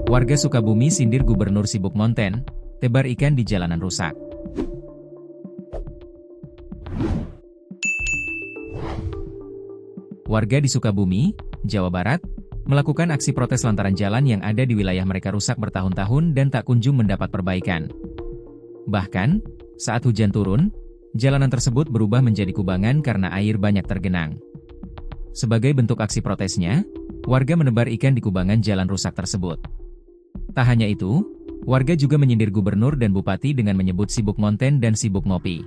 Warga Sukabumi sindir gubernur sibuk ngonten, tebar ikan di jalanan rusak. Warga di Sukabumi, Jawa Barat, melakukan aksi protes lantaran jalan yang ada di wilayah mereka rusak bertahun-tahun dan tak kunjung mendapat perbaikan. Bahkan, saat hujan turun, jalanan tersebut berubah menjadi kubangan karena air banyak tergenang. Sebagai bentuk aksi protesnya, warga menebar ikan di kubangan jalan rusak tersebut. Tak hanya itu, warga juga menyindir gubernur dan bupati dengan menyebut sibuk ngonten dan sibuk ngopi.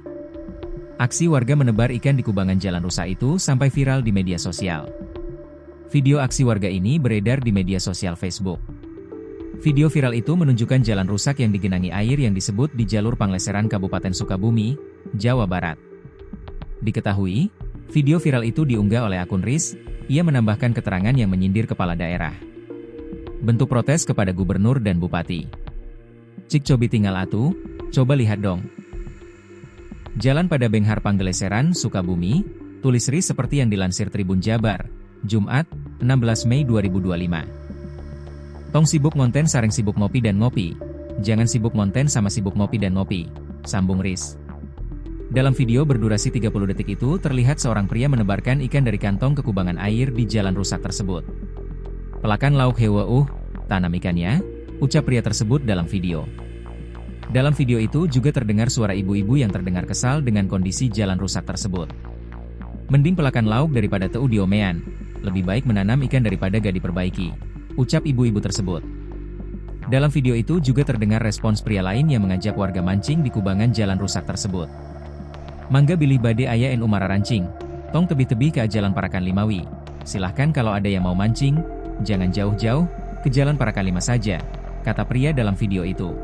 Aksi warga menebar ikan di kubangan jalan rusak itu sampai viral di media sosial. Video aksi warga ini beredar di media sosial Facebook. Video viral itu menunjukkan jalan rusak yang digenangi air yang disebut di jalur Pangleseran Kabupaten Sukabumi, Jawa Barat. Diketahui, video viral itu diunggah oleh akun Riz. Ia menambahkan keterangan yang menyindir kepala daerah. Bentuk protes kepada gubernur dan bupati. Cik cobi tinggal atu, coba lihat dong. Jalan pada Benghar Panggeleseran, Sukabumi, tulis Riz seperti yang dilansir Tribun Jabar, Jumat, 16 Mei 2025. Tong sibuk ngonten sareng sibuk ngopi dan ngopi, jangan sibuk ngonten sama sibuk ngopi dan ngopi, sambung Riz. Dalam video berdurasi 30 detik itu terlihat seorang pria menebarkan ikan dari kantong ke kubangan air di jalan rusak tersebut. Pelakan lauk hewa tanam ikannya, ucap pria tersebut dalam video. Dalam video itu juga terdengar suara ibu-ibu yang terdengar kesal dengan kondisi jalan rusak tersebut. Mending pelakan lauk daripada teu diomean, lebih baik menanam ikan daripada gak diperbaiki, ucap ibu-ibu tersebut. Dalam video itu juga terdengar respons pria lain yang mengajak warga mancing di kubangan jalan rusak tersebut. Mangga bilih bade aya en umara rancing, tong tebih-tebih ke jalan Parakan Limawi. Silahkan kalau ada yang mau mancing, jangan jauh-jauh, ke jalan Parakan 5 saja, kata pria dalam video itu.